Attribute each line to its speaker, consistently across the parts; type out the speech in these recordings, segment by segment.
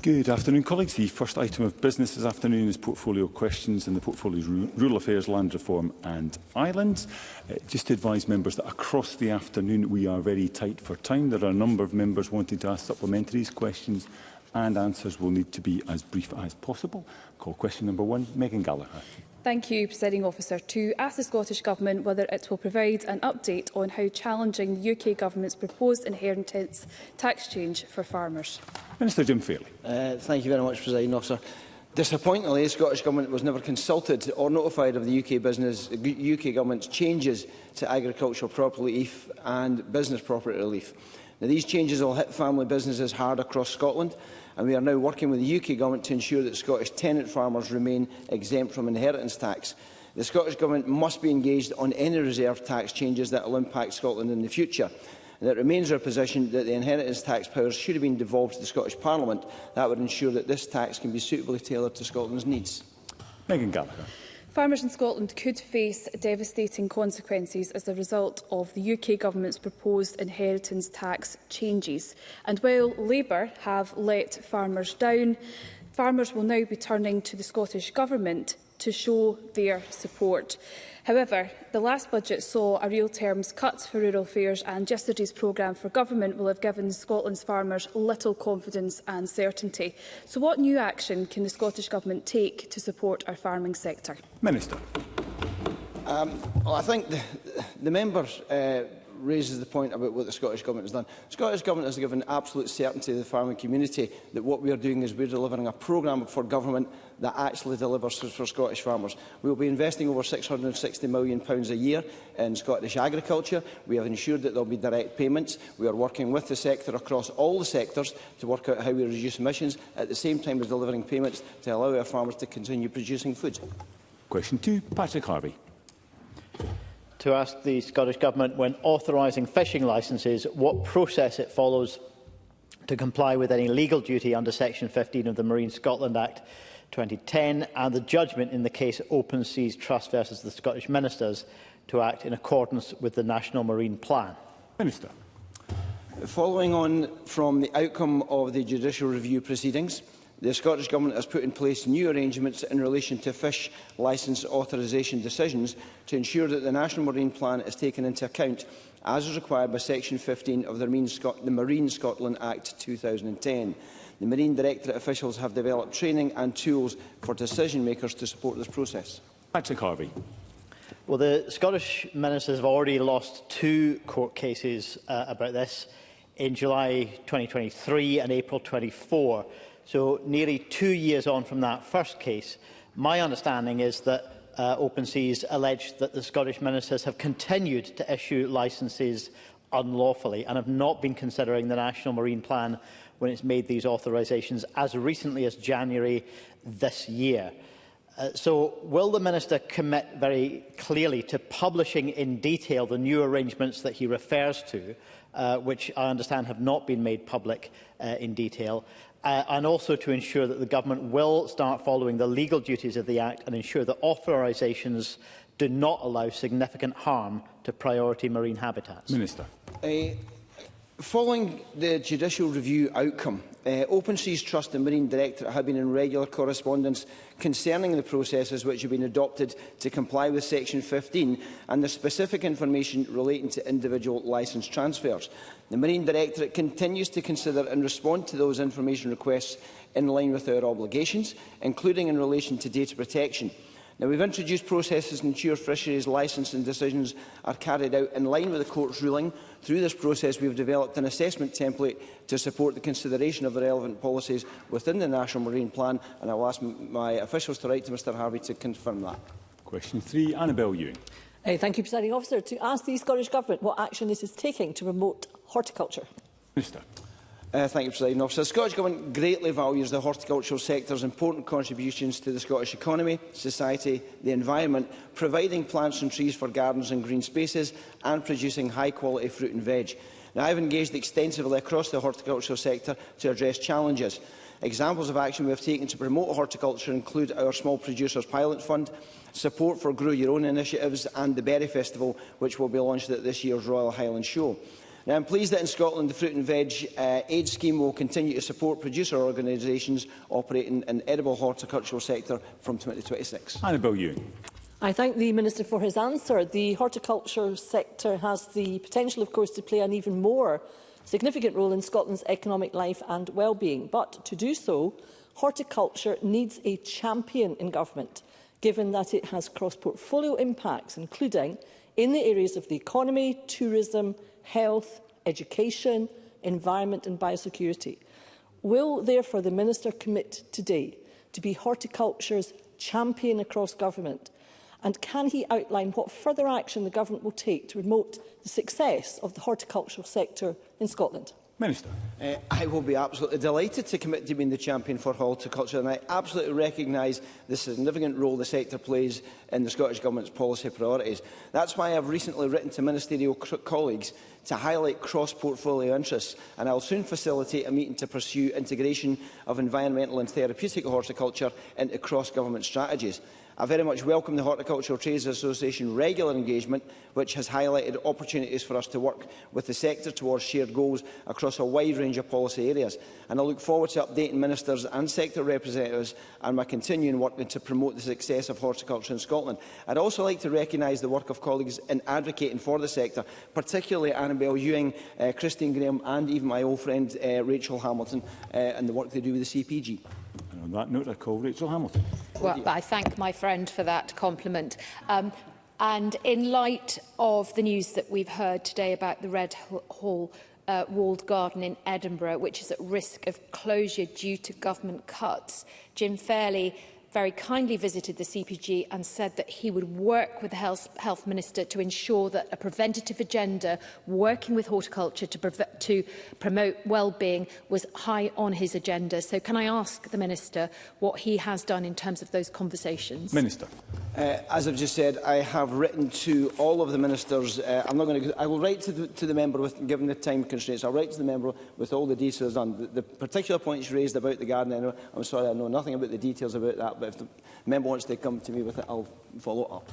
Speaker 1: Good afternoon, colleagues. The first item of business this afternoon is portfolio questions in the portfolio's Rural Affairs, Land Reform and Islands. Just to advise members that across the afternoon we are very tight for time. There are a number of members wanting to ask supplementaries. Questions and answers will need to be as brief as possible. Call question number 1, Megan Gallagher.
Speaker 2: Thank you, Presiding Officer. To ask the Scottish Government whether it will provide an update on how challenging the UK Government's proposed inheritance tax change for farmers.
Speaker 1: Minister Jim Fairley.
Speaker 3: Thank you very much, Presiding Officer. Disappointingly, the Scottish Government was never consulted or notified of the UK Government's changes to agricultural property relief and business property relief. Now, these changes will hit family businesses hard across Scotland, and we are now working with the UK Government to ensure that Scottish tenant farmers remain exempt from inheritance tax. The Scottish Government must be engaged on any reserve tax changes that will impact Scotland in the future. And it remains our position that the inheritance tax powers should have been devolved to the Scottish Parliament. That would ensure that this tax can be suitably tailored to Scotland's needs.
Speaker 1: Megan Gallagher.
Speaker 2: Farmers in Scotland could face devastating consequences as a result of the UK Government's proposed inheritance tax changes. And while Labour have let farmers down, farmers will now be turning to the Scottish Government to show their support. However, the last budget saw a real terms cut for rural affairs, and yesterday's programme for government will have given Scotland's farmers little confidence and certainty. So what new action can the Scottish Government take to support our farming sector?
Speaker 1: Minister.
Speaker 3: Well, I think the member raises the point about what the Scottish Government has done. The Scottish Government has given absolute certainty to the farming community that what we are doing is we're delivering a programme for government that actually delivers for Scottish farmers. We will be investing over £660 million a year in Scottish agriculture. We have ensured that there will be direct payments. We are working with the sector across all the sectors to work out how we reduce emissions, at the same time as delivering payments to allow our farmers to continue producing food.
Speaker 1: Question 2, Patrick Harvey.
Speaker 4: To ask the Scottish Government, when authorising fishing licences, what process it follows to comply with any legal duty under Section 15 of the Marine Scotland Act 2010 and the judgment in the case Open Seas Trust versus the Scottish Ministers to act in accordance with the National Marine Plan.
Speaker 1: Minister.
Speaker 3: Following on from the outcome of the judicial review proceedings, the Scottish Government has put in place new arrangements in relation to fish licence authorisation decisions to ensure that the National Marine Plan is taken into account, as is required by Section 15 of the Marine Scotland Act 2010. The Marine Directorate officials have developed training and tools for decision makers to support this process.
Speaker 1: Patrick Harvey.
Speaker 4: Well, the Scottish Ministers have already lost 2 court cases about this in July 2023 and April 24. So nearly 2 years on from that first case, my understanding is that Open Seas alleged that the Scottish Ministers have continued to issue licences unlawfully and have not been considering the National Marine Plan when it's made these authorisations as recently as January this year. So will the Minister commit very clearly to publishing in detail the new arrangements that he refers to, which I understand have not been made public in detail, and also to ensure that the Government will start following the legal duties of the Act and ensure that authorisations do not allow significant harm to priority marine habitats?
Speaker 1: Minister.
Speaker 3: Following the judicial review outcome, Open Seas Trust and Marine Directorate have been in regular correspondence concerning the processes which have been adopted to comply with Section 15 and the specific information relating to individual licence transfers. The Marine Directorate continues to consider and respond to those information requests in line with our obligations, including in relation to data protection. Now, we've introduced processes to ensure fisheries licensing decisions are carried out in line with the Court's ruling. Through this process, we have developed an assessment template to support the consideration of the relevant policies within the National Marine Plan, and I will ask my officials to write to Mr Harvey to confirm that.
Speaker 1: Question 3, Annabel Ewing.
Speaker 5: Thank you, Presiding Officer. To ask the Scottish Government what action it is taking to promote horticulture.
Speaker 1: Minister.
Speaker 3: Thank you, Presiding Officer. The Scottish Government greatly values the horticultural sector's important contributions to the Scottish economy, society, the environment, providing plants and trees for gardens and green spaces and producing high-quality fruit and veg. Now, I have engaged extensively across the horticultural sector to address challenges. Examples of action we have taken to promote horticulture include our Small Producers Pilot Fund, support for Grow Your Own initiatives and the Berry Festival, which will be launched at this year's Royal Highland Show. Now, I'm pleased that in Scotland the Fruit and Veg Aid Scheme will continue to support producer organisations operating in the edible horticultural sector from 2026.
Speaker 1: Annabel Ewing.
Speaker 5: I thank the Minister for his answer. The horticulture sector has the potential, of course, to play an even more significant role in Scotland's economic life and well-being. But to do so, horticulture needs a champion in government, given that it has cross-portfolio impacts, including in the areas of the economy, tourism, health, education, environment and biosecurity. Will, therefore, the Minister commit today to be horticulture's champion across government? And can he outline what further action the Government will take to promote the success of the horticultural sector in Scotland?
Speaker 1: Minister.
Speaker 3: I will be absolutely delighted to commit to being the champion for horticulture, and I absolutely recognise the significant role the sector plays in the Scottish Government's policy priorities. That's why I've recently written to ministerial colleagues to highlight cross-portfolio interests, and I'll soon facilitate a meeting to pursue integration of environmental and therapeutic horticulture into cross-government strategies. I very much welcome the Horticultural Trades Association regular engagement, which has highlighted opportunities for us to work with the sector towards shared goals across a wide range of policy areas. And I look forward to updating ministers and sector representatives and my continuing work to promote the success of horticulture in Scotland. I'd also like to recognise the work of colleagues in advocating for the sector, particularly Annabel Ewing, Christine Graham and even my old friend Rachel Hamilton, and the work they do with the CPG.
Speaker 1: And on that note, I call Rachel Hamilton.
Speaker 6: Well, I thank my friend for that compliment. And in light of the news that we've heard today about the Red Hall walled garden in Edinburgh, which is at risk of closure due to government cuts, Jim Fairley very kindly visited the CPG and said that he would work with the Health Minister to ensure that a preventative agenda working with horticulture to promote well-being was high on his agenda. So can I ask the Minister what he has done in terms of those conversations? Minister.
Speaker 3: As I've just said, I have written to all of the ministers. I will write to the member, given the time constraints, I'll write to the member with all the details on. The particular points raised about the garden, I'm sorry, I know nothing about the details about that, but if the member wants to come to me with it, I'll follow up.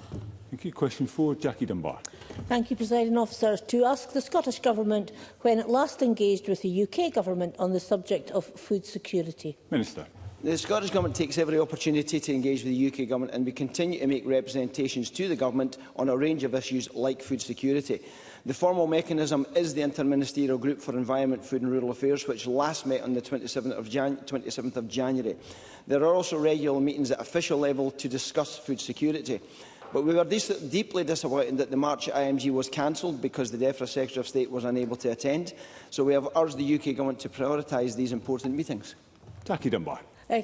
Speaker 1: Thank you. Question 4, Jackie Dunbar.
Speaker 7: Thank you, Presiding Officer. To ask the Scottish Government when it last engaged with the UK Government on the subject of food security.
Speaker 1: Minister.
Speaker 3: The Scottish Government takes every opportunity to engage with the UK Government, and we continue to make representations to the Government on a range of issues like food security. The formal mechanism is the Interministerial Group for Environment, Food and Rural Affairs, which last met on the 27th of January. There are also regular meetings at official level to discuss food security. But we were deeply disappointed that the March IMG was cancelled because the DEFRA Secretary of State was unable to attend. So we have urged the UK Government to prioritise these important meetings.
Speaker 1: Jackie Dunbar.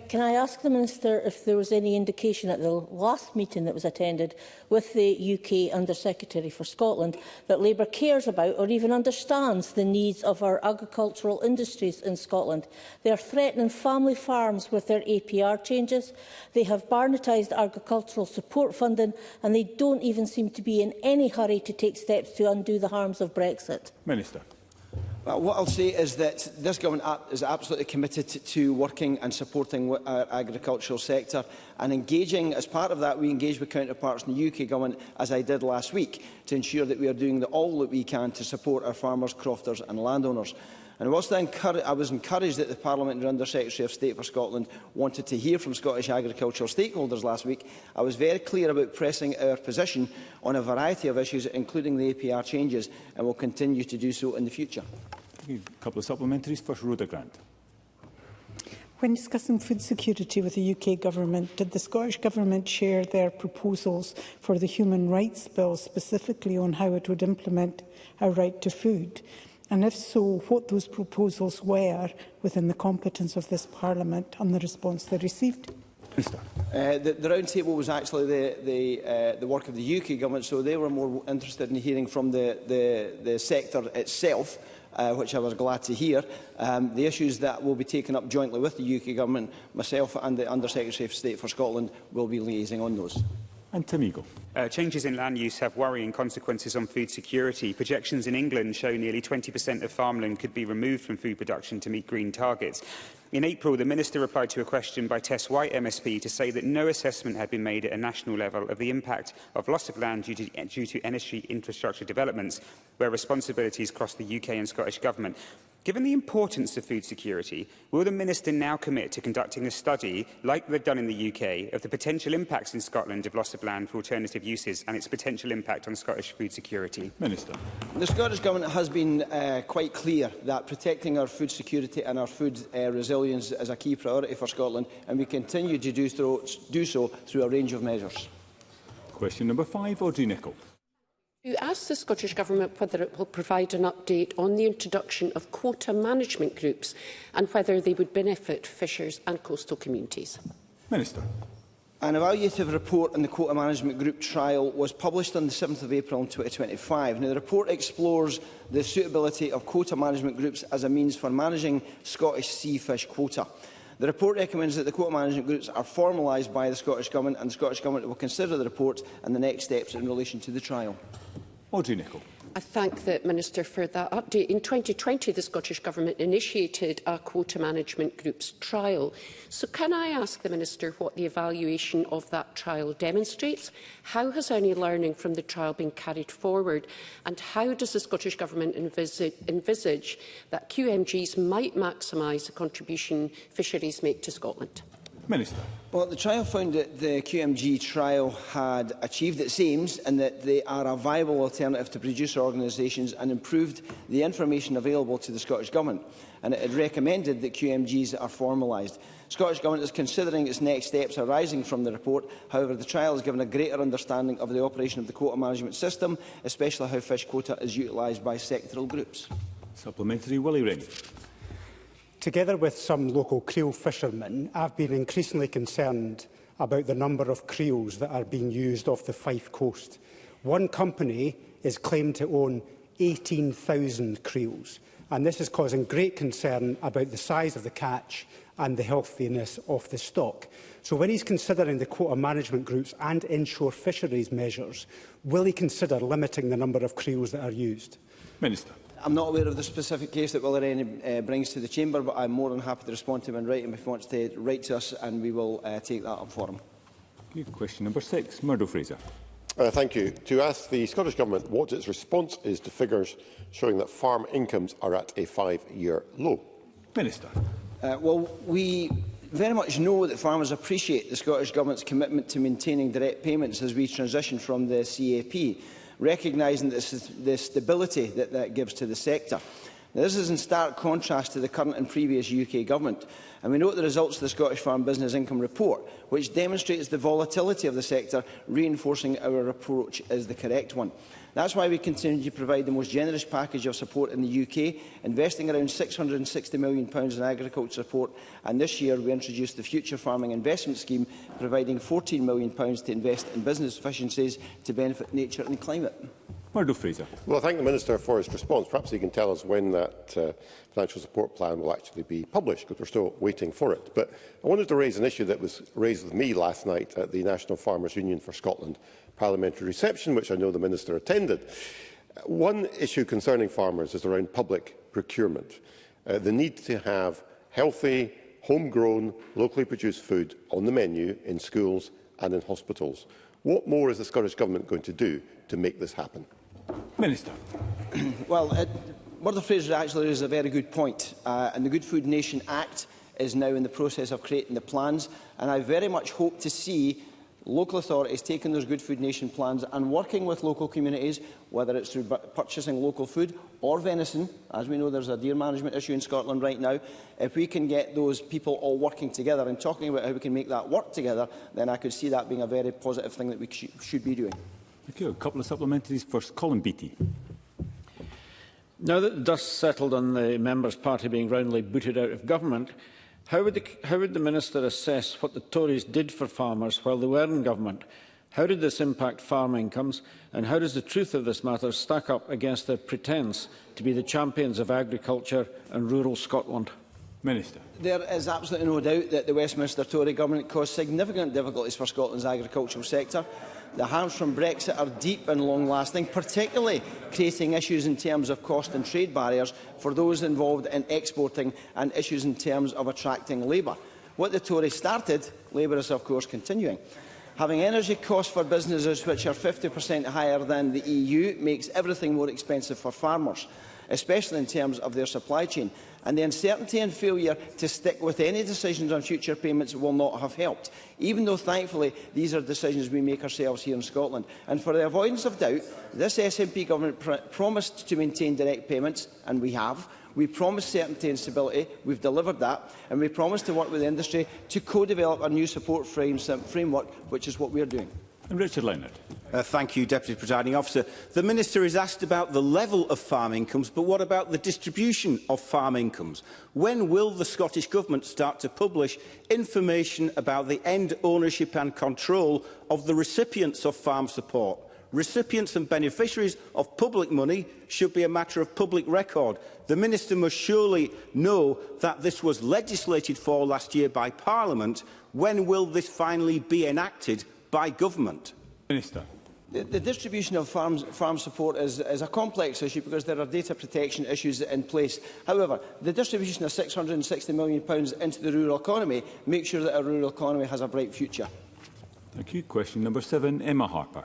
Speaker 7: Can I ask the Minister if there was any indication at the last meeting that was attended with the UK Under-Secretary for Scotland that Labour cares about or even understands the needs of our agricultural industries in Scotland? They are threatening family farms with their APR changes, they have barnetised agricultural support funding, and they don't even seem to be in any hurry to take steps to undo the harms of Brexit.
Speaker 1: Minister.
Speaker 3: Well, what I'll say is that this Government is absolutely committed to working and supporting our agricultural sector and engaging. As part of that, we engage with counterparts in the UK Government, as I did last week, to ensure that we are doing all that we can to support our farmers, crofters and landowners. And whilst I was encouraged that the Parliamentary Under-Secretary of State for Scotland wanted to hear from Scottish agricultural stakeholders last week, I was very clear about pressing our position on a variety of issues, including the APR changes, and will continue to do so in the future.
Speaker 1: A couple of supplementaries. First, Rhoda Grant.
Speaker 8: When discussing food security with the UK Government, did the Scottish Government share their proposals for the Human Rights Bill, specifically on how it would implement our right to food? And if so, what those proposals were within the competence of this Parliament and the response they received?
Speaker 3: The round table was actually the work of the UK Government, so they were more interested in hearing from the sector itself, which I was glad to hear. The issues that will be taken up jointly with the UK Government, myself and the Under-Secretary of State for Scotland will be liaising on those.
Speaker 1: And Tim Eagle.
Speaker 9: Changes in land use have worrying consequences on food security. Projections in England show nearly 20% of farmland could be removed from food production to meet green targets. In April, the Minister replied to a question by Tess White MSP to say that no assessment had been made at a national level of the impact of loss of land due to energy infrastructure developments, where responsibilities cross the UK and Scottish Government. Given the importance of food security, will the Minister now commit to conducting a study, like they've done in the UK, of the potential impacts in Scotland of loss of land for alternative uses and its potential impact on Scottish food security?
Speaker 1: Minister.
Speaker 3: The Scottish Government has been quite clear that protecting our food security and our food resilience is a key priority for Scotland, and we continue to do so through a range of measures.
Speaker 1: Question number 5, Audrey Nicholl.
Speaker 10: To ask the Scottish Government whether it will provide an update on the introduction of quota management groups and whether they would benefit fishers and coastal communities.
Speaker 1: Minister.
Speaker 3: An evaluative report on the quota management group trial was published on the 7th of April 2025. Now, the report explores the suitability of quota management groups as a means for managing Scottish sea fish quota. The report recommends that the quota management groups are formalised by the Scottish Government, and the Scottish Government will consider the report and the next steps in relation to the trial.
Speaker 1: Audrey Nicholl.
Speaker 10: I thank the Minister for that update. In 2020, the Scottish Government initiated a quota management groups trial. So can I ask the Minister what the evaluation of that trial demonstrates? How has any learning from the trial been carried forward? And how does the Scottish Government envisage that QMGs might maximise the contribution fisheries make to Scotland?
Speaker 1: Minister.
Speaker 3: Well, the trial found that the QMG trial had achieved its aims and that they are a viable alternative to producer organisations and improved the information available to the Scottish Government. And it had recommended that QMGs are formalised. The Scottish Government is considering its next steps arising from the report. However, the trial has given a greater understanding of the operation of the quota management system, especially how fish quota is utilised by sectoral groups.
Speaker 1: Supplementary, Willie Rennie.
Speaker 11: Together with some local creel fishermen, I've been increasingly concerned about the number of creels that are being used off the Fife coast. One company is claimed to own 18,000 creels, and this is causing great concern about the size of the catch and the healthiness of the stock. So when he's considering the quota management groups and inshore fisheries measures, will he consider limiting the number of creels that are used?
Speaker 1: Minister.
Speaker 3: I'm not aware of the specific case that Willie Rennie brings to the Chamber, but I'm more than happy to respond to him in writing if he wants to write to us, and we will take that up for him.
Speaker 1: Question number 6, Murdo Fraser.
Speaker 12: Thank you. To ask the Scottish Government what its response is to figures showing that farm incomes are at a 5-year low.
Speaker 1: Minister.
Speaker 3: Well, we very much know that farmers appreciate the Scottish Government's commitment to maintaining direct payments as we transition from the CAP, recognising the stability that that gives to the sector. Now, this is in stark contrast to the current and previous UK Government, and we note the results of the Scottish Farm Business Income Report, which demonstrates the volatility of the sector, reinforcing our approach is the correct one. That's why we continue to provide the most generous package of support in the UK, investing around £660 million in agriculture support, and this year we introduced the Future Farming Investment Scheme, providing £14 million to invest in business efficiencies to benefit nature and climate.
Speaker 1: Murdo Fraser.
Speaker 12: Well, I thank the Minister for his response. Perhaps he can tell us when that financial support plan will actually be published, because we're still waiting for it. But I wanted to raise an issue that was raised with me last night at the National Farmers Union for Scotland parliamentary reception, which I know the Minister attended. One issue concerning farmers is around public procurement. The need to have healthy, homegrown, locally produced food on the menu in schools and in hospitals. What more is the Scottish Government going to do to make this happen?
Speaker 1: Minister.
Speaker 3: Well, Murdo Fraser actually raises a very good point, and the Good Food Nation Act is now in the process of creating the plans, and I very much hope to see local authorities taking those Good Food Nation plans and working with local communities, whether it's through purchasing local food or venison. As we know, there's a deer management issue in Scotland right now. If we can get those people all working together and talking about how we can make that work together, then I could see that being a very positive thing that we should be doing.
Speaker 1: Thank you. A couple of supplementaries. First, Colin Beattie.
Speaker 13: Now that the dust settled on the Members' Party being roundly booted out of government, how would the Minister assess what the Tories did for farmers while they were in government? How did this impact farm incomes, and how does the truth of this matter stack up against their pretence to be the champions of agriculture and rural Scotland?
Speaker 1: Minister.
Speaker 3: There is absolutely no doubt that the Westminster Tory Government caused significant difficulties for Scotland's agricultural sector. The harms from Brexit are deep and long-lasting, particularly creating issues in terms of cost and trade barriers for those involved in exporting and issues in terms of attracting labour. What the Tories started, Labour is of course continuing. Having energy costs for businesses which are 50% higher than the EU makes everything more expensive for farmers, especially in terms of their supply chain. And the uncertainty and failure to stick with any decisions on future payments will not have helped, even though, thankfully, these are decisions we make ourselves here in Scotland. And for the avoidance of doubt, this SNP government promised to maintain direct payments, and we have. We promised certainty and stability, we've delivered that, and we promised to work with the industry to co-develop a new support framework, which is what we are doing.
Speaker 1: And Richard Leonard.
Speaker 14: Thank you, Deputy Presiding Officer. The Minister is asked about the level of farm incomes, but what about the distribution of farm incomes? When will the Scottish Government start to publish information about the end ownership and control of the recipients of farm support? Recipients and beneficiaries of public money should be a matter of public record. The Minister must surely know that this was legislated for last year by Parliament. When will this finally be enacted by Government?
Speaker 1: Minister.
Speaker 3: The distribution of farm support is a complex issue because there are data protection issues in place. However, the distribution of £660 million into the rural economy makes sure that our rural economy has a bright future.
Speaker 1: Thank you. Question number 7, Emma Harper.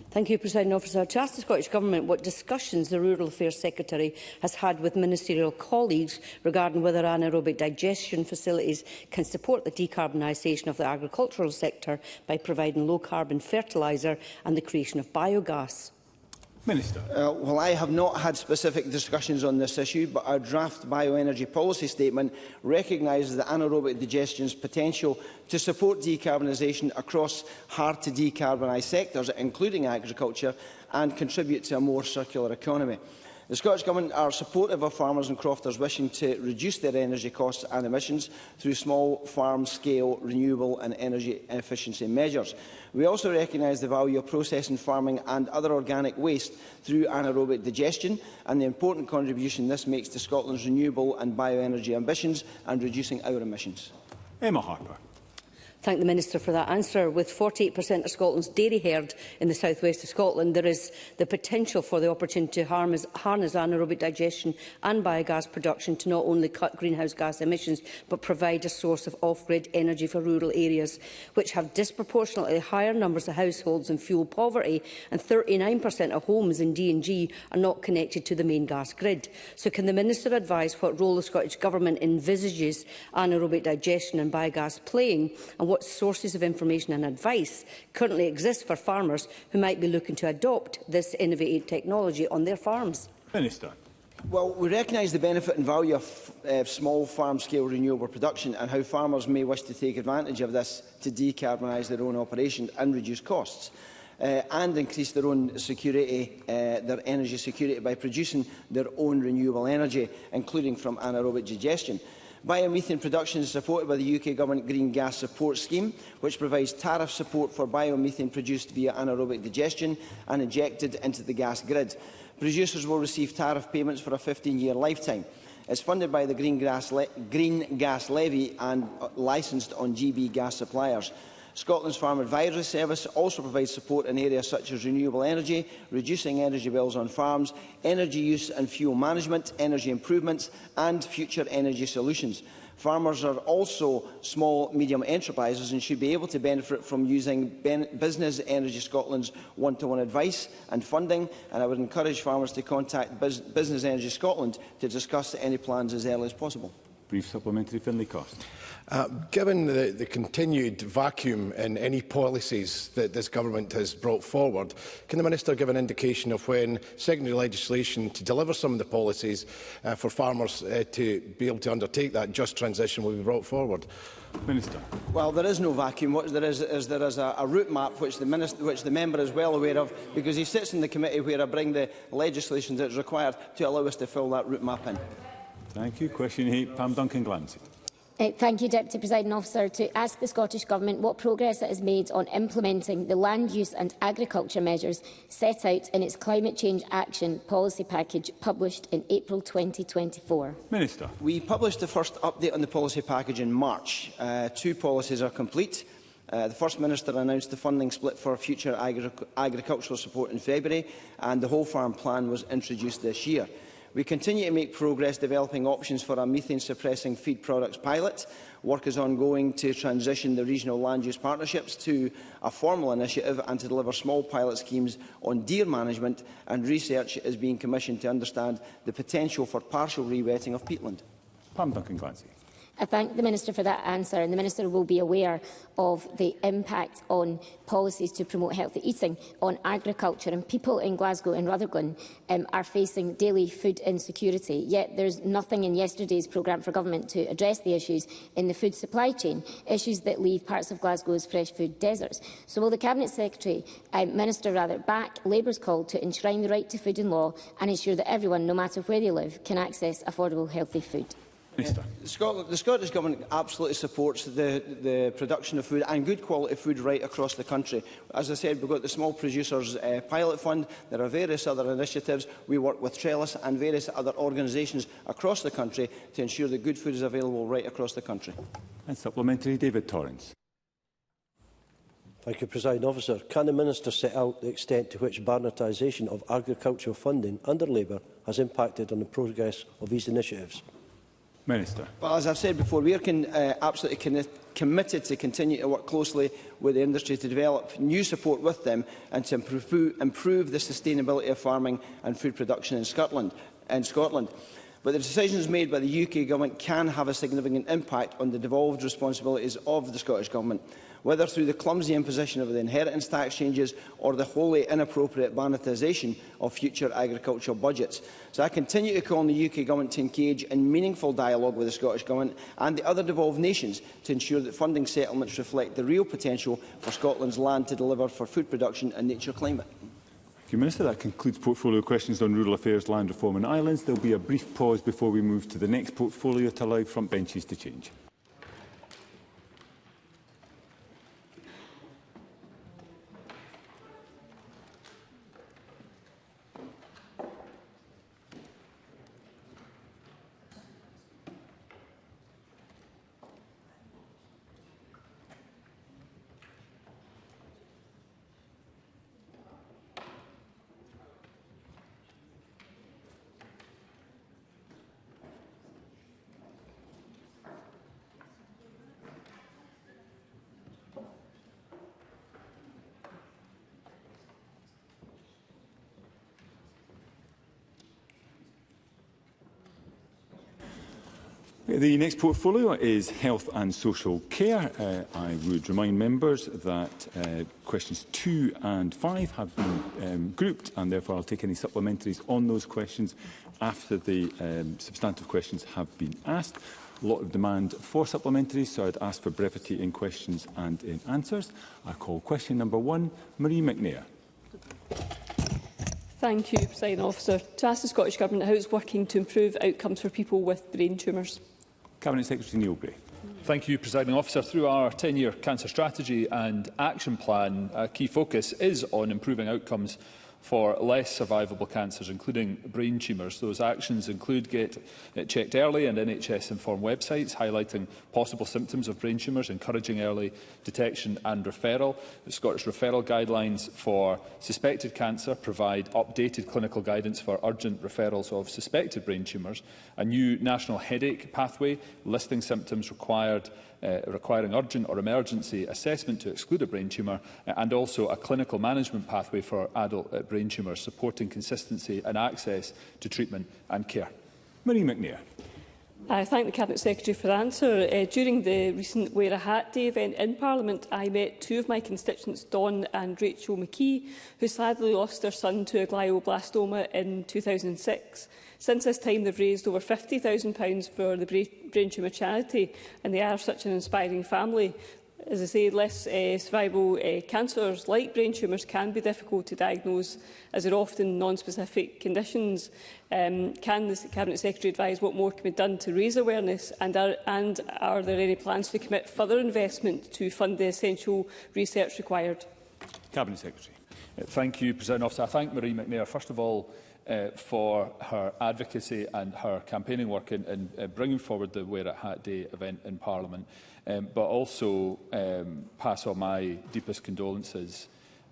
Speaker 15: Thank you, Presiding Officer. To ask the Scottish Government what discussions the Rural Affairs Secretary has had with ministerial colleagues regarding whether anaerobic digestion facilities can support the decarbonisation of the agricultural sector by providing low-carbon fertiliser and the creation of biogas.
Speaker 1: Minister.
Speaker 3: Well, I have not had specific discussions on this issue, but our draft bioenergy policy statement recognises the anaerobic digestion's potential to support decarbonisation across hard-to-decarbonise sectors, including agriculture, and contribute to a more circular economy. The Scottish Government are supportive of farmers and crofters wishing to reduce their energy costs and emissions through small farm-scale renewable and energy efficiency measures. We also recognise the value of processing farming and other organic waste through anaerobic digestion and the important contribution this makes to Scotland's renewable and bioenergy ambitions and reducing our emissions.
Speaker 1: Emma Harper.
Speaker 15: Thank the Minister for that answer. With 48% of Scotland's dairy herd in the south-west of Scotland, there is the potential for the opportunity to harness anaerobic digestion and biogas production to not only cut greenhouse gas emissions, but provide a source of off-grid energy for rural areas, which have disproportionately higher numbers of households in fuel poverty, and 39% of homes in D&G are not connected to the main gas grid. So can the Minister advise what role the Scottish Government envisages anaerobic digestion and biogas playing, and what sources of information and advice currently exist for farmers who might be looking to adopt this innovative technology on their farms?
Speaker 1: Minister.
Speaker 3: Well, we recognise the benefit and value of small farm-scale renewable production and how farmers may wish to take advantage of this to decarbonise their own operation and reduce costs, and increase their own security, their energy security by producing their own renewable energy, including from anaerobic digestion. Biomethane production is supported by the UK Government Green Gas Support Scheme, which provides tariff support for biomethane produced via anaerobic digestion and injected into the gas grid. Producers will receive tariff payments for a 15-year lifetime. It is funded by the Green Gas Levy and licensed on GB gas suppliers. Scotland's Farm Advisory Service also provides support in areas such as renewable energy, reducing energy bills on farms, energy use and fuel management, energy improvements and future energy solutions. Farmers are also small, medium enterprises and should be able to benefit from using Business Energy Scotland's one-to-one advice and funding, and I would encourage farmers to contact Business Energy Scotland to discuss any plans as early as possible.
Speaker 1: Brief supplementary, Finlay Cost.
Speaker 16: Given the continued vacuum in any policies that this government has brought forward, can the Minister give an indication of when secondary legislation to deliver some of the policies for farmers to be able to undertake that just transition will be brought forward?
Speaker 1: Minister.
Speaker 3: Well, there is no vacuum. What there is a route map which the member is well aware of, because he sits in the committee where I bring the legislation that is required to allow us to fill that route map in.
Speaker 1: Thank you. Question 8, Pam Duncan-Glancy.
Speaker 17: Thank you, Deputy Presiding Officer. To ask the Scottish Government what progress it has made on implementing the land use and agriculture measures set out in its Climate Change Action Policy Package published in April 2024.
Speaker 1: Minister.
Speaker 3: We published the first update on the policy package in March. 2 policies are complete. The First Minister announced the funding split for future agricultural support in February, and the Whole Farm Plan was introduced this year. We continue to make progress developing options for a methane-suppressing feed products pilot. Work is ongoing to transition the regional land use partnerships to a formal initiative and to deliver small pilot schemes on deer management, and research is being commissioned to understand the potential for partial rewetting of peatland.
Speaker 1: Pam Duncan-Clancy.
Speaker 17: I thank the Minister for that answer, and the Minister will be aware of the impact on policies to promote healthy eating on agriculture, and people in Glasgow and Rutherglen are facing daily food insecurity. Yet there is nothing in yesterday's programme for government to address the issues in the food supply chain, issues that leave parts of Glasgow as fresh food deserts. So will the Cabinet Secretary, back Labour's call to enshrine the right to food in law and ensure that everyone, no matter where they live, can access affordable, healthy food?
Speaker 3: The Scottish Government absolutely supports the production of food and good quality food right across the country. As I said, we've got the Small Producers Pilot Fund. There are various other initiatives. We work with Trellis and various other organisations across the country to ensure that good food is available right across the country.
Speaker 1: And supplementary, David Torrance.
Speaker 18: Thank you, Presiding Officer. Can the Minister set out the extent to which barnetisation of agricultural funding under Labour has impacted on the progress of these initiatives?
Speaker 1: Minister.
Speaker 3: Well, as I've said before, we are absolutely committed to continue to work closely with the industry to develop new support with them and to improve the sustainability of farming and food production in Scotland. But the decisions made by the UK Government can have a significant impact on the devolved responsibilities of the Scottish Government, whether through the clumsy imposition of the inheritance tax changes or the wholly inappropriate barnetisation of future agricultural budgets. So I continue to call on the UK Government to engage in meaningful dialogue with the Scottish Government and the other devolved nations to ensure that funding settlements reflect the real potential for Scotland's land to deliver for food production and nature climate.
Speaker 1: Thank you, Minister. That concludes portfolio questions on rural affairs, land reform and islands. There will be a brief pause before we move to the next portfolio to allow front benches to change. The next portfolio is health and social care. I would remind members that questions 2 and 5 have been grouped, and therefore I'll take any supplementaries on those questions after the substantive questions have been asked. A lot of demand for supplementaries, so I'd ask for brevity in questions and in answers. I call question number 1, Marie McNair.
Speaker 19: Thank you, Presiding Officer. To ask the Scottish Government how it's working to improve outcomes for people with brain tumours.
Speaker 1: Cabinet Secretary Neil Gray.
Speaker 20: Thank you, Presiding Officer. Through our 10-year cancer strategy and action plan, a key focus is on improving outcomes for less survivable cancers, including brain tumours. Those actions include Get It Checked Early and NHS-informed websites highlighting possible symptoms of brain tumours, encouraging early detection and referral. The Scottish referral guidelines for suspected cancer provide updated clinical guidance for urgent referrals of suspected brain tumours, a new national headache pathway listing symptoms requiring urgent or emergency assessment to exclude a brain tumour, and also a clinical management pathway for adult brain tumours, supporting consistency and access to treatment and care.
Speaker 1: Marie McNair.
Speaker 19: I thank the Cabinet Secretary for the answer. During the recent Wear a Hat Day event in Parliament, I met two of my constituents, Dawn and Rachel McKee, who sadly lost their son to a glioblastoma in 2006. Since this time, they've raised over £50,000 for the Brain Tumour charity, and they are such an inspiring family. As I say, less survivable cancers like brain tumours can be difficult to diagnose, as they're often non-specific conditions. Can the Cabinet Secretary advise what more can be done to raise awareness, and are there any plans to commit further investment to fund the essential research required?
Speaker 1: Cabinet Secretary.
Speaker 20: Thank you, President Officer. I thank Marie McNair, first of all, for her advocacy and her campaigning work in bringing forward the Wear It Hat Day event in Parliament, but also pass on my deepest condolences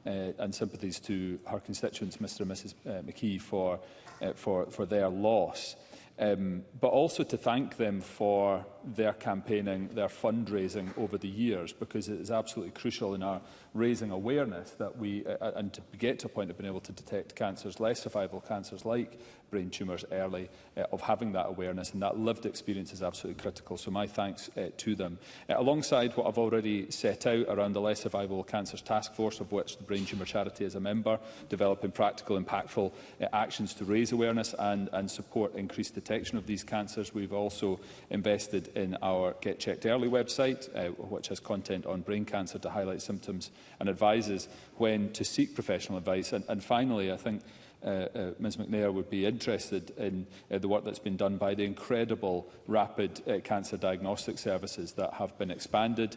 Speaker 20: and sympathies to her constituents, Mr and Mrs McKee, for their loss. But also to thank them for their campaigning, their fundraising over the years, because it is absolutely crucial in our raising awareness that we, and to get to a point of being able to detect cancers, less survivable cancers like brain tumours early, of having that awareness, and that lived experience is absolutely critical. So my thanks to them. Alongside what I've already set out around the Less Survivable Cancers Task Force, of which the Brain Tumour Charity is a member, developing practical, impactful actions to raise awareness and support increased detection of these cancers, we've also invested in our Get Checked Early website, which has content on brain cancer to highlight symptoms and advises when to seek professional advice. And finally, I think Ms McNair would be interested in the work that's been done by the incredible rapid cancer diagnostic services that have been expanded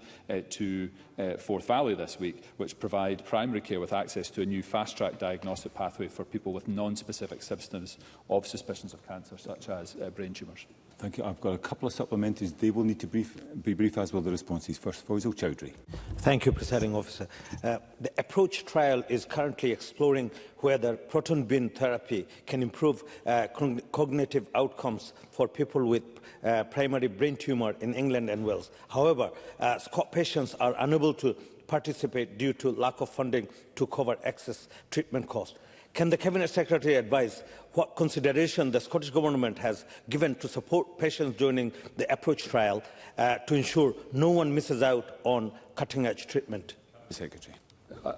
Speaker 20: to Forth Valley this week, which provide primary care with access to a new fast-track diagnostic pathway for people with non-specific symptoms of suspicions of cancer, such as brain tumours.
Speaker 1: Thank you. I've got a couple of supplementaries. They will need to be brief, as will the responses. First, Faisal Chowdhury.
Speaker 21: Thank you, Presiding Officer. The APPROACH trial is currently exploring whether proton beam therapy can improve cognitive outcomes for people with primary brain tumour in England and Wales. However, patients are unable to participate due to lack of funding to cover excess treatment costs. Can the Cabinet Secretary advise what consideration the Scottish Government has given to support patients joining the APPROACH trial to ensure no one misses out on cutting-edge treatment?
Speaker 1: Secretary.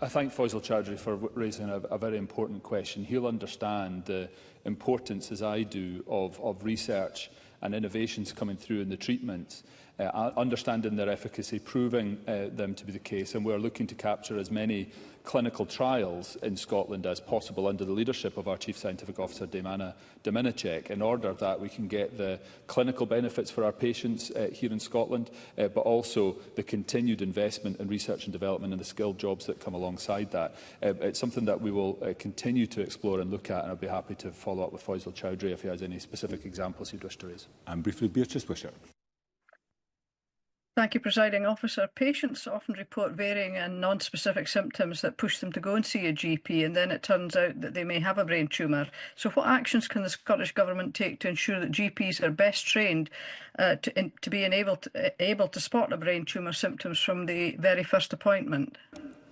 Speaker 20: I thank Faisal Chowdhury for raising a very important question. He'll understand the importance, as I do, of research and innovations coming through in the treatments, understanding their efficacy, proving them to be the case, and we're looking to capture as many clinical trials in Scotland as possible under the leadership of our Chief Scientific Officer, Damana Dominicek, in order that we can get the clinical benefits for our patients here in Scotland, but also the continued investment in research and development and the skilled jobs that come alongside that. It's something that we will continue to explore and look at, and I'll be happy to follow up with Faisal Chowdhury if he has any specific examples he'd wish to raise.
Speaker 1: And briefly, Beatrice Wishart.
Speaker 22: Thank you, Presiding Officer. Patients often report varying and non-specific symptoms that push them to go and see a GP, and then it turns out that they may have a brain tumour. So what actions can the Scottish Government take to ensure that GPs are best trained to be able to spot a brain tumour symptoms from the very first appointment?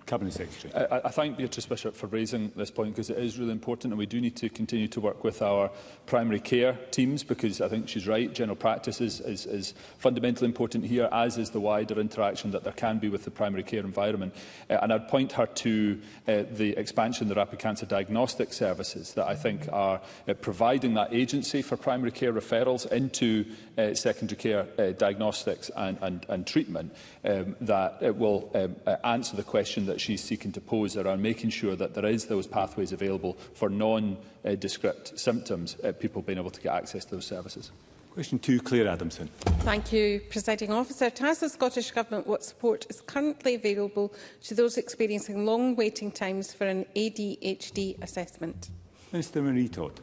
Speaker 1: Cabinet Secretary.
Speaker 20: I thank Beatrice Wishart for raising this point, because it is really important, and we do need to continue to work with our primary care teams, because I think she's right, general practice is fundamentally important here, as is the wider interaction that there can be with the primary care environment. And I'd point her to the expansion of the rapid cancer diagnostic services that I think are providing that agency for primary care referrals into secondary care diagnostics and treatment, that it will answer the question that she's seeking to pose around making sure that there is those pathways available for non-descript symptoms, people being able to get access to those services.
Speaker 1: Question 2, Claire Adamson.
Speaker 23: Thank you, Presiding Officer. To ask the Scottish Government what support is currently available to those experiencing long waiting times for an ADHD assessment.
Speaker 1: Minister Marie Todd.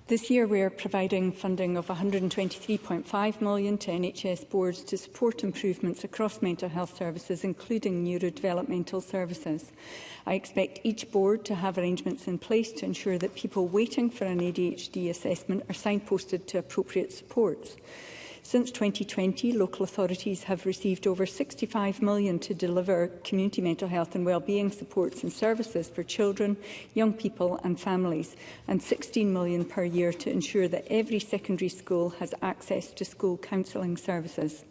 Speaker 24: This year we are providing funding of £123.5 million to NHS boards to support improvements across mental health services, including neurodevelopmental services. I expect each board to have arrangements in place to ensure that people waiting for an ADHD assessment are signposted to appropriate supports. Since 2020, local authorities have received over £65 million to deliver community mental health and wellbeing supports and services for children, young people and families, and £16 million per year to ensure that every secondary school has access to school counselling services.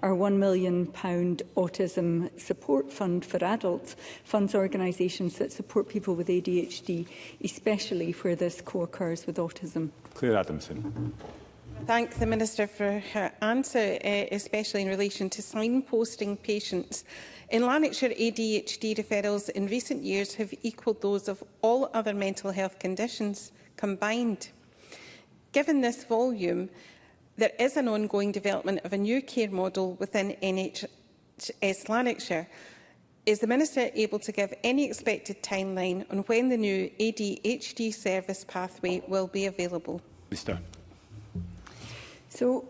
Speaker 24: Our £1 million Autism Support Fund for Adults funds organisations that support people with ADHD, especially where this co-occurs with autism.
Speaker 1: Claire Adamson.
Speaker 23: Thank the Minister for her answer, especially in relation to signposting patients. In Lanarkshire, ADHD referrals in recent years have equalled those of all other mental health conditions combined. Given this volume, there is an ongoing development of a new care model within NHS Lanarkshire. Is the Minister able to give any expected timeline on when the new ADHD service pathway will be available?
Speaker 1: Minister.
Speaker 24: So,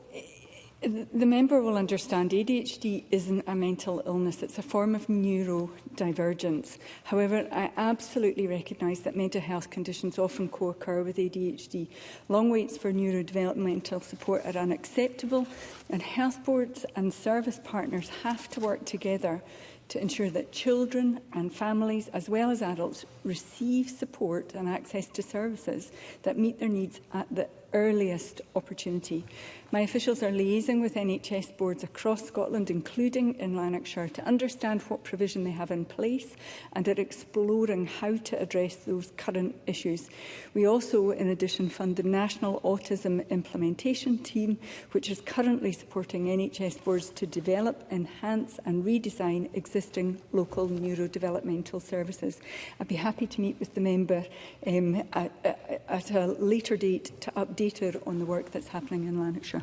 Speaker 24: the member will understand ADHD isn't a mental illness, it's a form of neurodivergence. However, I absolutely recognise that mental health conditions often co-occur with ADHD. Long waits for neurodevelopmental support are unacceptable, and health boards and service partners have to work together to ensure that children and families, as well as adults, receive support and access to services that meet their needs at the earliest opportunity. My officials are liaising with NHS boards across Scotland, including in Lanarkshire, to understand what provision they have in place and are exploring how to address those current issues. We also, in addition, fund the National Autism Implementation Team, which is currently supporting NHS boards to develop, enhance and redesign existing local neurodevelopmental services. I'd be happy to meet with the member at a later date to update her on the work that's happening in Lanarkshire.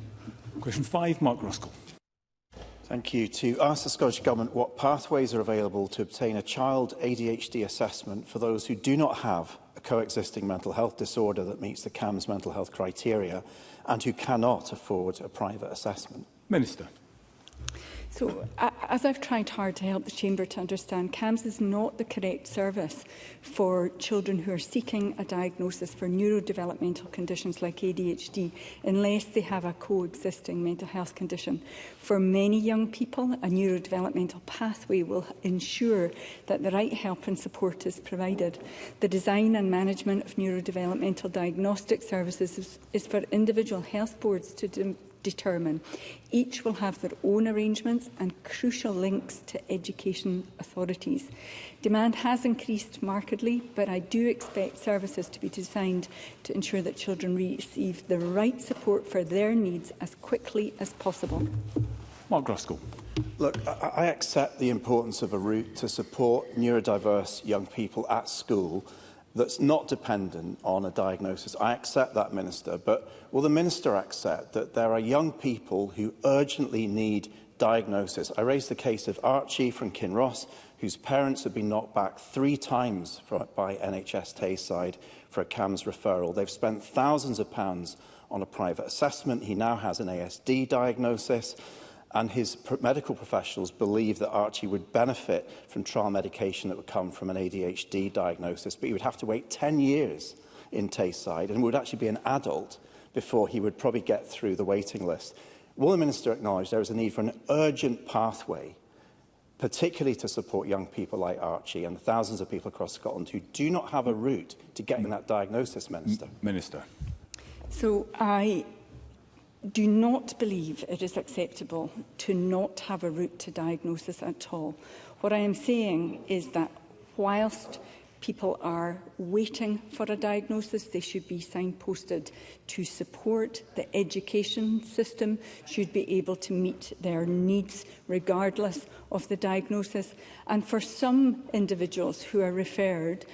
Speaker 1: Question 5, Mark Ruskell.
Speaker 2: Thank you. To ask the Scottish Government what pathways are available to obtain a child ADHD assessment for those who do not have a coexisting mental health disorder that meets the CAMHS mental health criteria and who cannot afford a private assessment.
Speaker 1: Minister.
Speaker 24: So, as I've tried hard to help the Chamber to understand, CAMHS is not the correct service for children who are seeking a diagnosis for neurodevelopmental conditions like ADHD unless they have a coexisting mental health condition. For many young people, a neurodevelopmental pathway will ensure that the right help and support is provided. The design and management of neurodevelopmental diagnostic services is for individual health boards to determine. Each will have their own arrangements and crucial links to education authorities. Demand has increased markedly, but I do expect services to be designed to ensure that children receive the right support for their needs as quickly as possible.
Speaker 1: Mark Ruskell.
Speaker 2: Look, I accept the importance of a route to support neurodiverse young people at school that's not dependent on a diagnosis. I accept that, Minister, but will the Minister accept that there are young people who urgently need diagnosis? I raised the case of Archie from Kinross, whose parents have been knocked back 3 times by NHS Tayside for a CAMHS referral. They've spent thousands of pounds on a private assessment. He now has an ASD diagnosis, and his medical professionals believe that Archie would benefit from trial medication that would come from an ADHD diagnosis, but he would have to wait 10 years in Tayside and would actually be an adult before he would probably get through the waiting list. Will the Minister acknowledge there is a need for an urgent pathway, particularly to support young people like Archie and thousands of people across Scotland who do not have a route to getting that diagnosis, Minister?
Speaker 1: Minister.
Speaker 24: So I do not believe it is acceptable to not have a route to diagnosis at all. What I am saying is that whilst people are waiting for a diagnosis, they should be signposted to support. The education system should be able to meet their needs regardless of the diagnosis. And for some individuals who are referred,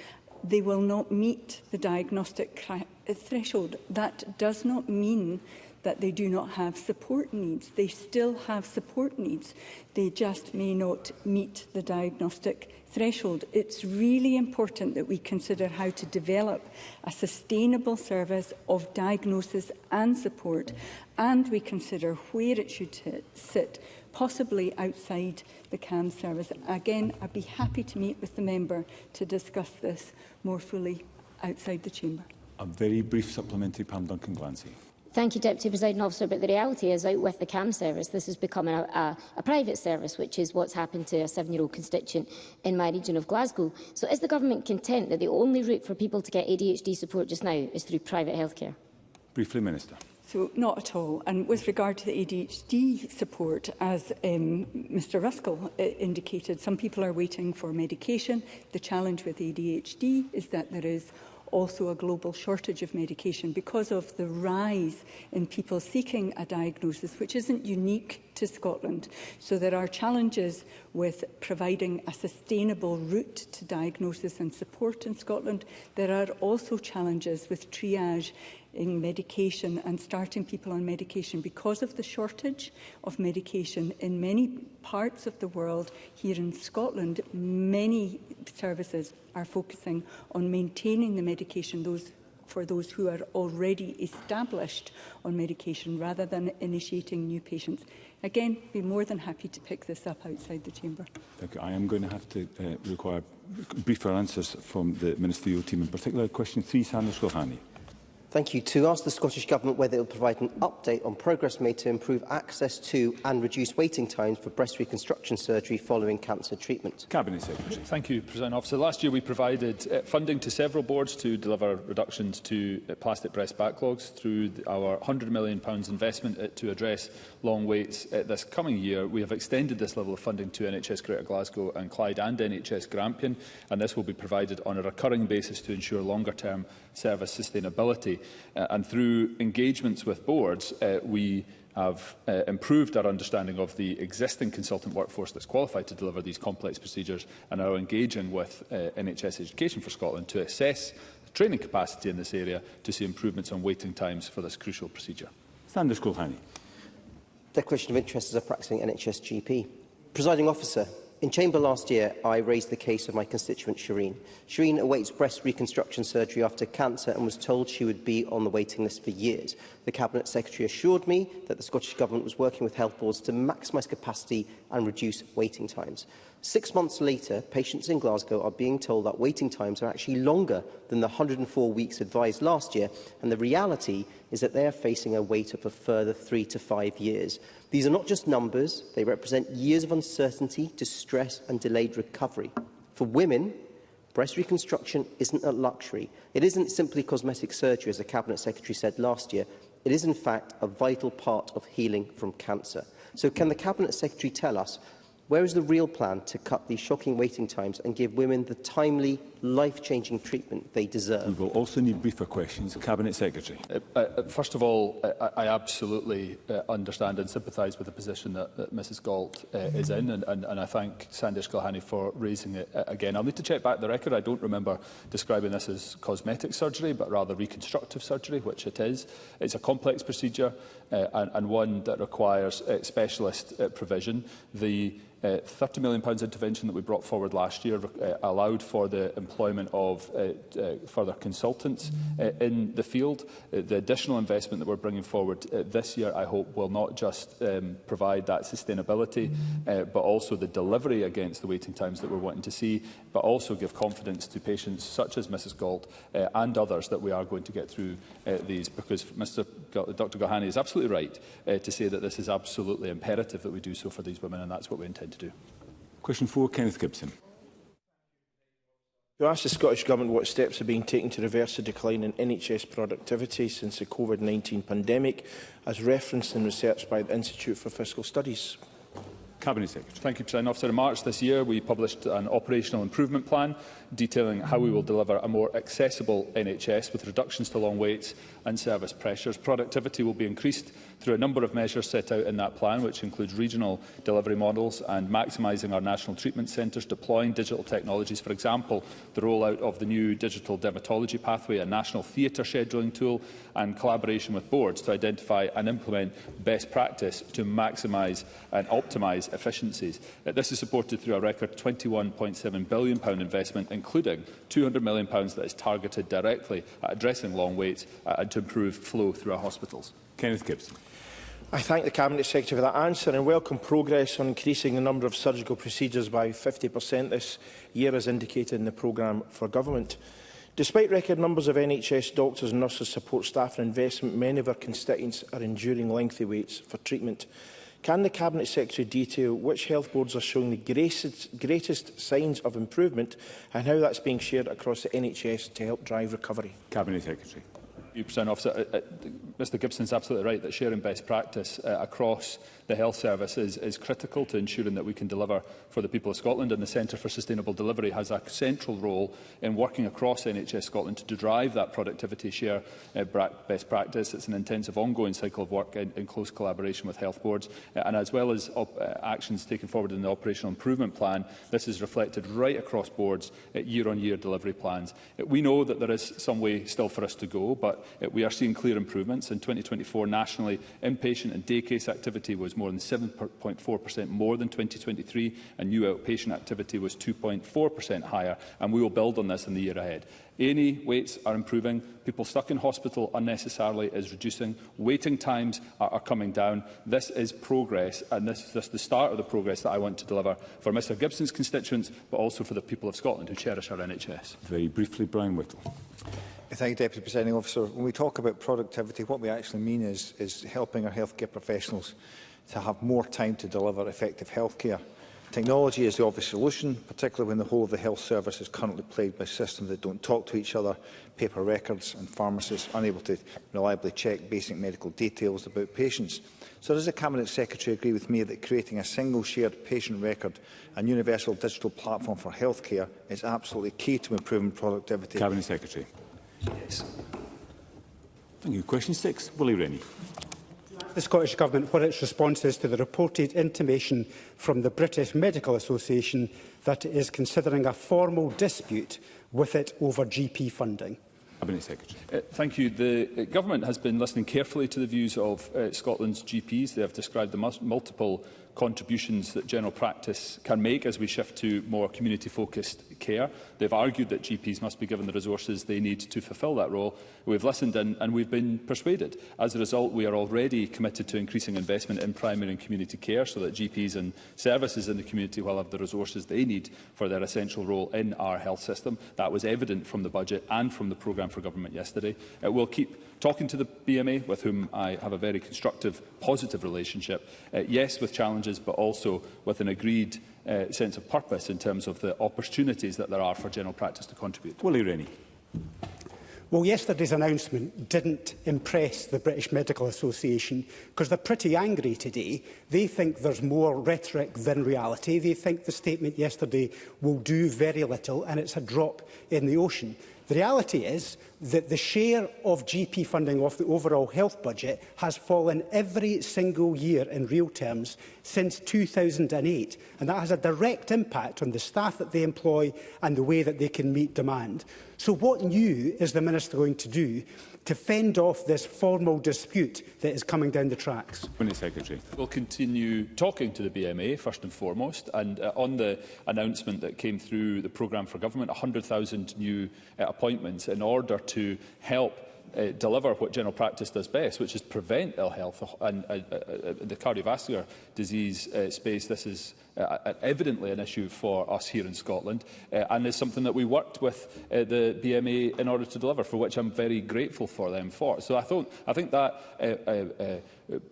Speaker 24: they will not meet the diagnostic threshold. That does not mean that they do not have support needs. They still have support needs. They just may not meet the diagnostic threshold. It's really important that we consider how to develop a sustainable service of diagnosis and support, and we consider where it should sit, possibly outside the CAMHS service. Again, I'd be happy to meet with the member to discuss this more fully outside the chamber.
Speaker 1: A very brief supplementary, Pam Duncan-Glancy.
Speaker 17: Thank you, Deputy Presiding Officer, but the reality is out with the CAMHS service. This is becoming a private service, which is what's happened to a 7-year-old constituent in my region of Glasgow. So is the Government content that the only route for people to get ADHD support just now is through private healthcare?
Speaker 1: Briefly, Minister.
Speaker 24: So, not at all. And with regard to the ADHD support, as Mr Ruskell indicated, some people are waiting for medication. The challenge with ADHD is that there is also a global shortage of medication because of the rise in people seeking a diagnosis, which isn't unique to Scotland. So there are challenges with providing a sustainable route to diagnosis and support in Scotland. There are also challenges with triage in medication and starting people on medication because of the shortage of medication in many parts of the world. Here in Scotland, many services are focusing on maintaining the medication for those who are already established on medication rather than initiating new patients. Again, be more than happy to pick this up outside the chamber.
Speaker 1: Thank you. I am going to have to require briefer answers from the ministerial team, in particular question 3, Sanders Gohani.
Speaker 4: Thank you. To ask the Scottish Government whether it will provide an update on progress made to improve access to and reduce waiting times for breast reconstruction surgery following cancer treatment.
Speaker 1: Cabinet Secretary.
Speaker 20: Thank you, President Officer. Last year we provided funding to several boards to deliver reductions to plastic breast backlogs through our £100 million investment to address long waits. This coming year we have extended this level of funding to NHS Greater Glasgow and Clyde and NHS Grampian, and this will be provided on a recurring basis to ensure longer-term service sustainability. And through engagements with boards, we have improved our understanding of the existing consultant workforce that's qualified to deliver these complex procedures, and are engaging with NHS Education for Scotland to assess the training capacity in this area to see improvements on waiting times for this crucial procedure.
Speaker 1: Sanders Gohani.
Speaker 4: Declaration of interest as a practising NHS GP. Presiding Officer, in Chamber last year, I raised the case of my constituent Shireen. Shireen awaits breast reconstruction surgery after cancer and was told she would be on the waiting list for years. The Cabinet Secretary assured me that the Scottish Government was working with health boards to maximise capacity and reduce waiting times. 6 months later, patients in Glasgow are being told that waiting times are actually longer than the 104 weeks advised last year, and the reality is that they are facing a wait of a further 3 to 5 years. These are not just numbers, they represent years of uncertainty, distress and delayed recovery. For women, breast reconstruction isn't a luxury. It isn't simply cosmetic surgery, as the Cabinet Secretary said last year. It is, in fact, a vital part of healing from cancer. So can the Cabinet Secretary tell us, where is the real plan to cut these shocking waiting times and give women the timely, life-changing treatment they deserve?
Speaker 1: We will also need briefer questions. Cabinet Secretary.
Speaker 20: First of all, I absolutely understand and sympathise with the position that Mrs Galt is in, and I thank Sandesh Gohani for raising it again. I'll need to check back the record. I don't remember describing this as cosmetic surgery, but rather reconstructive surgery, which it is. It's a complex procedure and one that requires specialist provision. The £30 million intervention that we brought forward last year allowed for the employment of further consultants in the field. The additional investment that we're bringing forward this year, I hope, will not just provide that sustainability, but also the delivery against the waiting times that we're wanting to see, but also give confidence to patients such as Mrs Galt and others that we are going to get through these, because Dr Gohani is absolutely right to say that this is absolutely imperative that we do so for these women, and that's what we intend to do.
Speaker 1: Question 4, Kenneth Gibson.
Speaker 5: To ask the Scottish Government what steps are being taken to reverse the decline in NHS productivity since the COVID-19 pandemic, as referenced in research by the Institute for Fiscal Studies.
Speaker 1: Cabinet Secretary.
Speaker 20: Thank you, President Officer. In March this year, we published an operational improvement plan detailing how we will deliver a more accessible NHS with reductions to long waits and service pressures. Productivity will be increased through a number of measures set out in that plan, which includes regional delivery models and maximising our national treatment centres, deploying digital technologies, for example, the rollout of the new digital dermatology pathway, a national theatre scheduling tool, and collaboration with boards to identify and implement best practice to maximise and optimise efficiencies. This is supported through a record £21.7 billion investment, including £200 million that is targeted directly at addressing long waits and to improve flow through our hospitals.
Speaker 1: Kenneth Gibson.
Speaker 5: I thank the Cabinet Secretary for that answer and welcome progress on increasing the number of surgical procedures by 50% this year, as indicated in the programme for government. Despite record numbers of NHS doctors, nurses, support staff and investment, many of our constituents are enduring lengthy waits for treatment. Can the Cabinet Secretary detail which health boards are showing the greatest signs of improvement and how that's being shared across the NHS to help drive recovery?
Speaker 1: Cabinet Secretary.
Speaker 20: President Officer, Mr Gibson is absolutely right that sharing best practice across the health service is critical to ensuring that we can deliver for the people of Scotland, and the Centre for Sustainable Delivery has a central role in working across NHS Scotland to drive that productivity share best practice. It's an intensive ongoing cycle of work in close collaboration with health boards, and as well as actions taken forward in the operational improvement plan, this is reflected right across boards at year-on-year delivery plans. We know that there is some way still for us to go, but we are seeing clear improvements. In 2024, nationally, inpatient and day case activity was more than 7.4% more than 2023, and new outpatient activity was 2.4% higher, and we will build on this in the year ahead. A&E waits are improving. People stuck in hospital unnecessarily is reducing. Waiting times are coming down. This is progress, and this is just the start of the progress that I want to deliver for Mr Gibson's constituents, but also for the people of Scotland who cherish our NHS.
Speaker 1: Very briefly, Brian Whittle.
Speaker 6: Thank you, Deputy Presiding Officer. When we talk about productivity, what we actually mean is helping our healthcare professionals to have more time to deliver effective healthcare. Technology is the obvious solution, particularly when the whole of the health service is currently plagued by systems that don't talk to each other, paper records and pharmacists unable to reliably check basic medical details about patients. So does the Cabinet Secretary agree with me that creating a single shared patient record and universal digital platform for healthcare is absolutely key to improving productivity?
Speaker 1: Cabinet Secretary.
Speaker 6: Yes.
Speaker 1: Thank you. Question 6, Willie Rennie.
Speaker 11: The Scottish Government what its response is to the reported intimation from the British Medical Association that it is considering a formal dispute with it over GP funding.
Speaker 1: Cabinet Secretary.
Speaker 20: Thank you. The Government has been listening carefully to the views of Scotland's GPs. They have described the multiple contributions that general practice can make as we shift to more community-focused care. They've argued that GPs must be given the resources they need to fulfil that role. We've listened and we've been persuaded. As a result, we are already committed to increasing investment in primary and community care so that GPs and services in the community will have the resources they need for their essential role in our health system. That was evident from the budget and from the programme for government yesterday. We'll keep talking to the BMA, with whom I have a very constructive, positive relationship, yes, with challenges, but also with an agreed sense of purpose in terms of the opportunities that there are for general practice to contribute.
Speaker 1: Willie Rennie.
Speaker 11: Well, yesterday's announcement didn't impress the British Medical Association because they're pretty angry today. They think there's more rhetoric than reality. They think the statement yesterday will do very little and it's a drop in the ocean. The reality is that the share of GP funding of the overall health budget has fallen every single year in real terms since 2008, and that has a direct impact on the staff that they employ and the way that they can meet demand. So what new is the Minister going to do to fend off this formal dispute that is coming down the tracks?
Speaker 1: Secretary.
Speaker 20: We'll continue talking to the BMA, first and foremost, and on the announcement that came through the programme for government, 100,000 new appointments in order to help deliver what general practice does best, which is prevent ill health and the cardiovascular disease space. This is evidently an issue for us here in Scotland, and is something that we worked with the BMA in order to deliver, for which I'm very grateful for them for. So I think that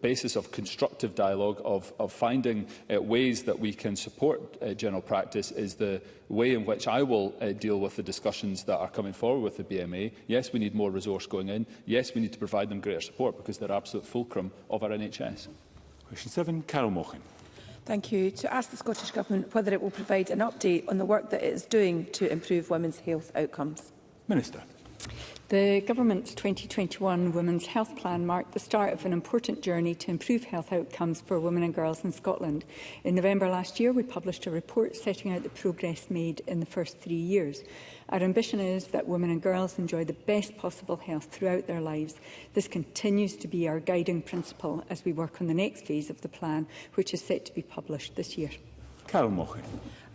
Speaker 20: basis of constructive dialogue, of finding ways that we can support general practice, is the way in which I will deal with the discussions that are coming forward with the BMA. Yes, we need more resource going in. Yes, we need to provide them greater support because they're absolute fulcrum of our NHS.
Speaker 1: Question 7, Carol Mochan.
Speaker 7: Thank you. To ask the Scottish Government whether it will provide an update on the work that it is doing to improve women's health outcomes.
Speaker 1: Minister.
Speaker 24: The Government's 2021 Women's Health Plan marked the start of an important journey to improve health outcomes for women and girls in Scotland. In November last year, we published a report setting out the progress made in the first 3 years. Our ambition is that women and girls enjoy the best possible health throughout their lives. This continues to be our guiding principle as we work on the next phase of the plan, which is set to be published this year.
Speaker 1: Carol Mochan.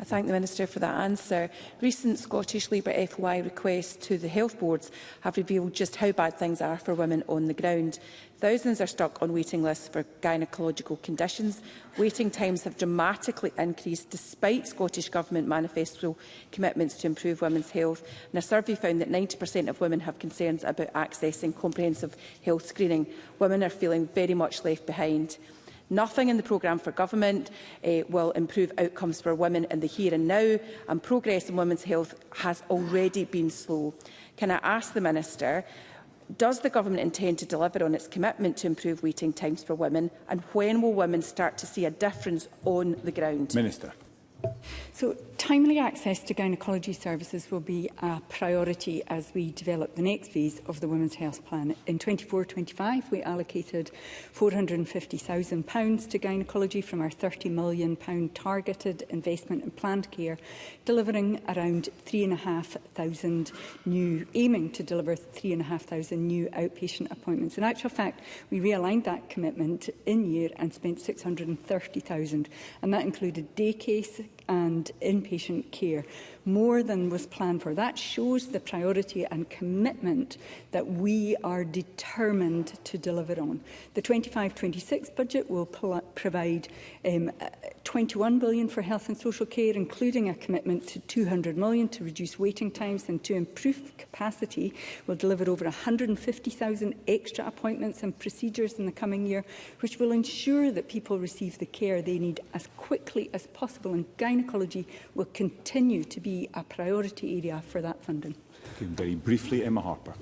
Speaker 7: I thank the Minister for that answer. Recent Scottish Labour FOI requests to the health boards have revealed just how bad things are for women on the ground. Thousands are stuck on waiting lists for gynaecological conditions. Waiting times have dramatically increased despite Scottish Government manifesto commitments to improve women's health. And a survey found that 90% of women have concerns about accessing comprehensive health screening. Women are feeling very much left behind. Nothing in the programme for government will improve outcomes for women in the here and now, and progress in women's health has already been slow. Can I ask the Minister, does the government intend to deliver on its commitment to improve waiting times for women, and when will women start to see a difference on the ground?
Speaker 1: Minister.
Speaker 24: So, timely access to gynaecology services will be a priority as we develop the next phase of the Women's Health Plan. In 24-25, we allocated £450,000 to gynaecology from our £30 million targeted investment in planned care, delivering around 3,500 new, aiming to deliver 3,500 new outpatient appointments. In actual fact, we realigned that commitment in year and spent £630,000, and that included day case and inpatient care, more than was planned for. That shows the priority and commitment that we are determined to deliver on. The 25-26 budget will provide £21 billion for health and social care, including a commitment to £200 million to reduce waiting times and to improve capacity. We'll deliver over 150,000 extra appointments and procedures in the coming year, which will ensure that people receive the care they need as quickly as possible, and gynaecology will continue to be a priority area for that funding.
Speaker 1: Okay, very briefly, Emma Harper.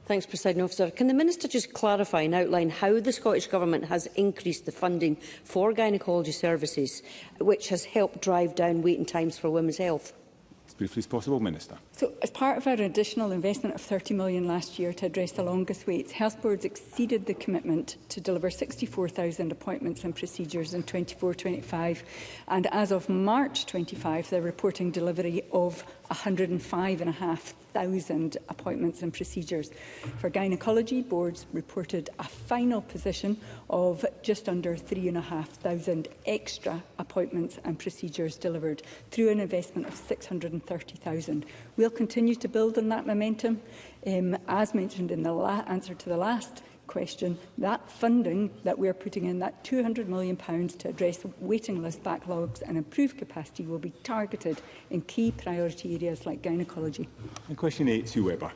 Speaker 15: Thanks, Presiding Officer. Can the Minister just clarify and outline how the Scottish Government has increased the funding for gynaecology services, which has helped drive down waiting times for women's health?
Speaker 1: As briefly as possible, Minister.
Speaker 24: So, as part of our additional investment of £30 million last year to address the longest waits, health boards exceeded the commitment to deliver 64,000 appointments and procedures in 24-25, and as of March 25, they're reporting delivery of 105,500 appointments and procedures. For gynaecology, boards reported a final position of just under 3,500 extra appointments and procedures delivered through an investment of 630,000. We'll continue to build on that momentum. As mentioned in the answer to the last question, that funding that we're putting in, that £200 million to address waiting list backlogs and improve capacity, will be targeted in key priority areas like gynaecology.
Speaker 1: And question 8, Sue Webber.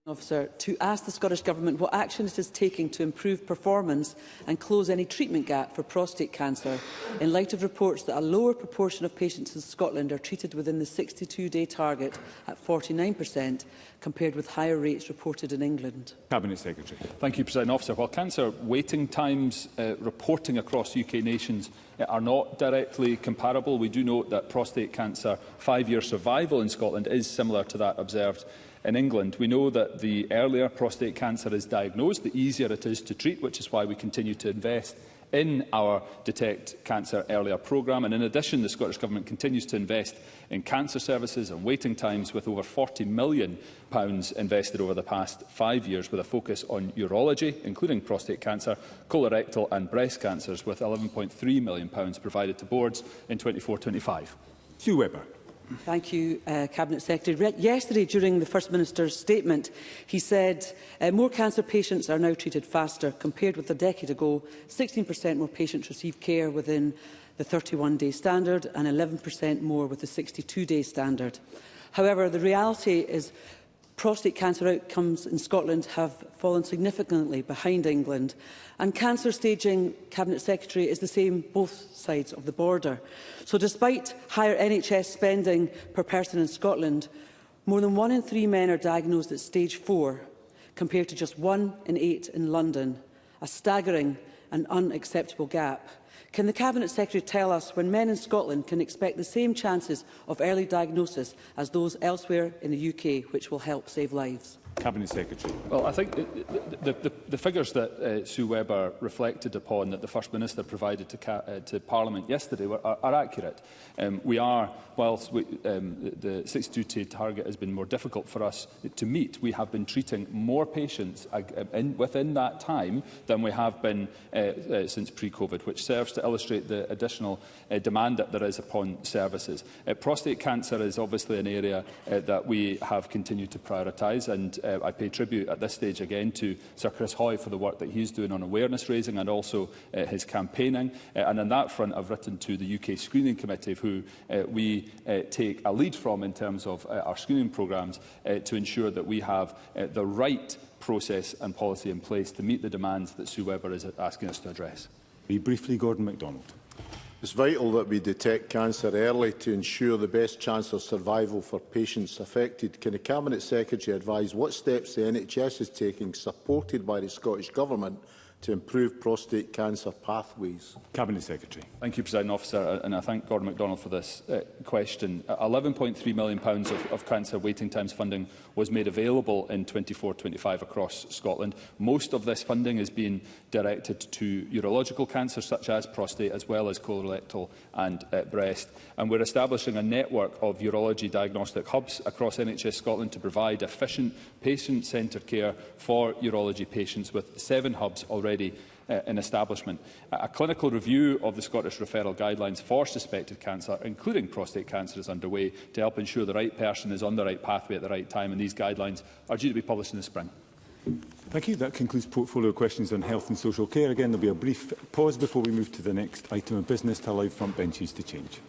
Speaker 8: Officer, to ask the Scottish Government what action it is taking to improve performance and close any treatment gap for prostate cancer, in light of reports that a lower proportion of patients in Scotland are treated within the 62-day target at 49%, compared with higher rates reported in England.
Speaker 1: Cabinet Secretary.
Speaker 20: Thank you, Presiding Officer. While cancer waiting times reporting across UK nations are not directly comparable, we do note that prostate cancer 5-year survival in Scotland is similar to that observed in England. We know that the earlier prostate cancer is diagnosed, the easier it is to treat, which is why we continue to invest in our Detect Cancer Earlier programme. And in addition, the Scottish Government continues to invest in cancer services and waiting times, with over £40 million invested over the past 5 years, with a focus on urology, including prostate cancer, colorectal and breast cancers, with £11.3 million provided to boards in 24-25.
Speaker 1: Sue Webber.
Speaker 8: Thank you, Cabinet Secretary. Yesterday, during the First Minister's statement, he said more cancer patients are now treated faster. Compared with a decade ago, 16% more patients receive care within the 31-day standard and 11% more with the 62-day standard. However, the reality is prostate cancer outcomes in Scotland have fallen significantly behind England, and cancer staging, Cabinet Secretary, is the same both sides of the border. So despite higher NHS spending per person in Scotland, more than 1 in 3 men are diagnosed at stage 4, compared to just 1 in 8 in London, a staggering and unacceptable gap. Can the Cabinet Secretary tell us when men in Scotland can expect the same chances of early diagnosis as those elsewhere in the UK, which will help save lives?
Speaker 1: Cabinet Secretary.
Speaker 20: Well, I think the figures that Sue Webber reflected upon, that the First Minister provided to Parliament yesterday, are accurate. We are, whilst the 62-day target has been more difficult for us to meet, we have been treating more patients within that time than we have been since pre-COVID, which serves to illustrate the additional demand that there is upon services. Prostate cancer is obviously an area that we have continued to prioritise, and I pay tribute at this stage again to Sir Chris Hoy for the work that he's doing on awareness raising and also his campaigning. And on that front, I've written to the UK Screening Committee, who we take a lead from in terms of our screening programmes, to ensure that we have the right process and policy in place to meet the demands that Sue Webber is asking us to address.
Speaker 1: Very briefly, Gordon MacDonald.
Speaker 9: It's vital that we detect cancer early to ensure the best chance of survival for patients affected. Can the Cabinet Secretary advise what steps the NHS is taking, supported by the Scottish Government, to improve prostate cancer pathways?
Speaker 1: Cabinet Secretary.
Speaker 20: Thank you, President Officer, and I thank Gordon MacDonald for this question. £11.3 million of cancer waiting times funding was made available in 24-25 across Scotland. Most of this funding is being directed to urological cancers such as prostate, as well as colorectal and breast. And we're establishing a network of urology diagnostic hubs across NHS Scotland to provide efficient patient-centred care for urology patients, with 7 hubs already in establishment. A clinical review of the Scottish referral guidelines for suspected cancer, including prostate cancer, is underway to help ensure the right person is on the right pathway at the right time, and these guidelines are due to be published in the spring.
Speaker 1: Thank you. That concludes portfolio questions on health and social care. Again, there will be a brief pause before we move to the next item of business to allow front benches to change.